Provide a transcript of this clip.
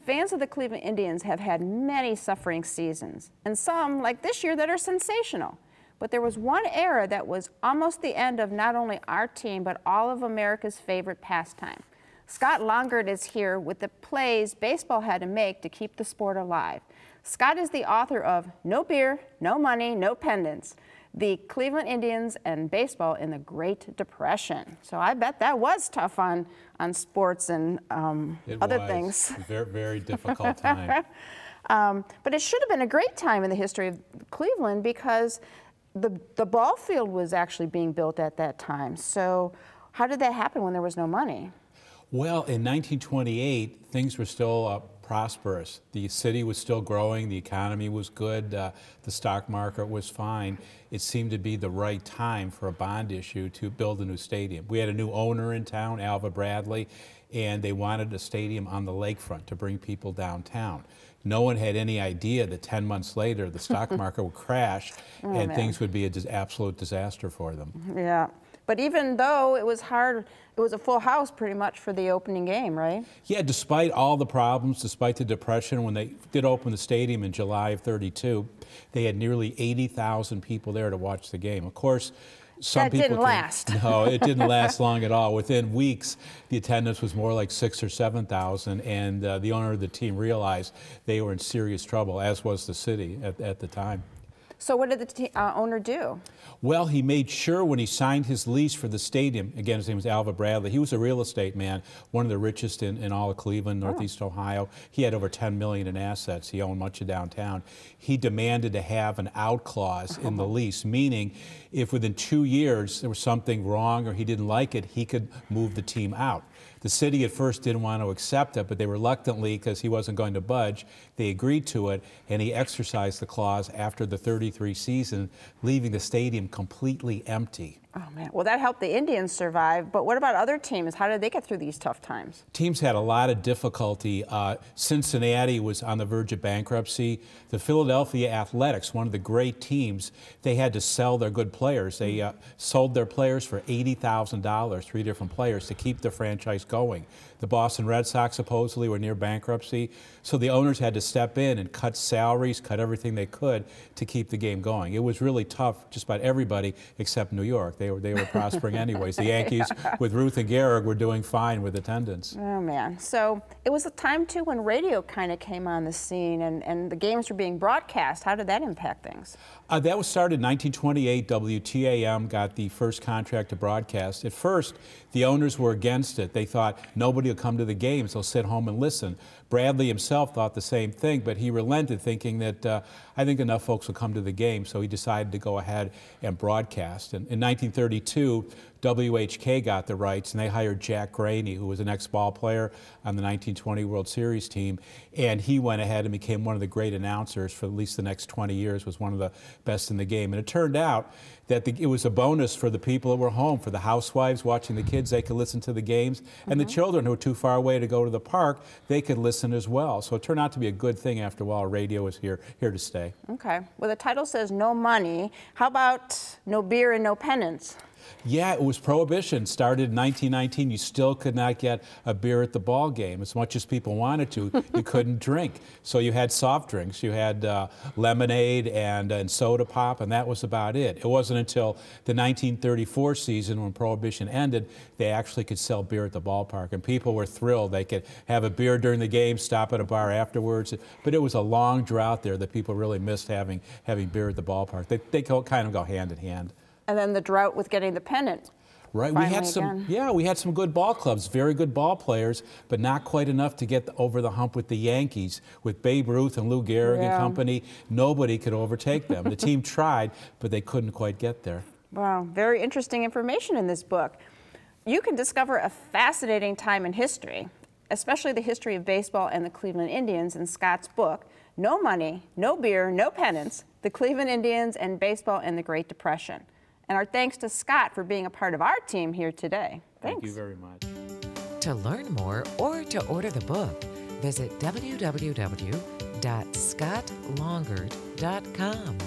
Fans of the Cleveland Indians have had many suffering seasons, and some, like this year, that are sensational. But there was one era that was almost the end of not only our team, but all of America's favorite pastime. Scott Longert is here with the plays baseball had to make to keep the sport alive. Scott is the author of No Beer, No Money, No Pendants, the Cleveland Indians and baseball in the Great Depression. So I bet that was tough on sports and other things. It was a very, very difficult time. But it should have been a great time in the history of Cleveland because the ball field was actually being built at that time. So how did that happen when there was no money? Well, in 1928, things were still prosperous. The city was still growing, the economy was good, the stock market was fine. It seemed to be the right time for a bond issue to build a new stadium. We had a new owner in town, Alva Bradley, and they wanted a stadium on the lakefront to bring people downtown. No one had any idea that 10 months later the stock market would crash and things would be an absolute disaster for them. Yeah. But even though it was hard, it was a full house pretty much for the opening game, right? Yeah, despite all the problems, despite the Depression, when they did open the stadium in July of '32, they had nearly 80,000 people there to watch the game. Of course, some people didn't last. No, it didn't last long at all. Within weeks, the attendance was more like 6,000 or 7,000, and the owner of the team realized they were in serious trouble, as was the city at the time. So what did the owner do? Well, he made sure when he signed his lease for the stadium, again, his name was Alva Bradley, he was a real estate man, one of the richest in all of Cleveland, Northeast Ohio. He had over $10 million in assets. He owned much of downtown. He demanded to have an out clause in the lease, meaning if within 2 years there was something wrong or he didn't like it, he could move the team out. The city at first didn't want to accept it, but they reluctantly, because he wasn't going to budge, they agreed to it, and he exercised the clause after the '33 season, leaving the stadium completely empty. Oh, man. Well, that helped the Indians survive, but what about other teams? How did they get through these tough times? Teams had a lot of difficulty. Cincinnati was on the verge of bankruptcy. The Philadelphia Athletics, one of the great teams, they had to sell their good players. They sold their players for $80,000, 3 different players, to keep the franchise going. The Boston Red Sox supposedly were near bankruptcy, so the owners had to step in and cut salaries, cut everything they could to keep the game going. It was really tough just about everybody except New York. They were prospering anyways. The Yankees, with Ruth and Gehrig, were doing fine with attendance. Oh, man. So it was a time, too, when radio kind of came on the scene and the games were being broadcast. How did that impact things? That was started in 1928. WTAM got the first contract to broadcast. At first, the owners were against it. They thought nobody will come to the games. They'll sit home and listen. Bradley himself thought the same thing, but he relented, thinking that I think enough folks will come to the game, so he decided to go ahead and broadcast. And in 1932, WHK got the rights, and they hired Jack Graney, who was an ex-ball player on the 1920 World Series team, and he went ahead and became one of the great announcers for at least the next 20 years, was one of the best in the game. And it turned out that it was a bonus for the people that were home, for the housewives watching the kids. They could listen to the games, and the children who were too far away to go to the park, they could listen as well. So it turned out to be a good thing after a while. Radio was here to stay. Okay. Well, the title says no money. How about no beer and no pendants? Yeah, it was prohibition. Started in 1919. You still could not get a beer at the ball game. As much as people wanted to, you couldn't drink. So you had soft drinks. You had lemonade and soda pop, and that was about it. It wasn't until the 1934 season, when prohibition ended, they actually could sell beer at the ballpark, and people were thrilled. They could have a beer during the game, stop at a bar afterwards. But it was a long drought there that people really missed having beer at the ballpark. They kind of go hand in hand. And then the drought with getting the pennant. Right, we had some good ball clubs, very good ball players, but not quite enough to get over the hump with the Yankees. With Babe Ruth and Lou Gehrig and company, nobody could overtake them. The team tried, but they couldn't quite get there. Wow, very interesting information in this book. You can discover a fascinating time in history, especially the history of baseball and the Cleveland Indians, in Scott's book, No Money, No Beer, No Pendants, The Cleveland Indians and Baseball in the Great Depression. And our thanks to Scott for being a part of our team here today. Thanks. Thank you very much. To learn more or to order the book, visit www.scottlongert.com.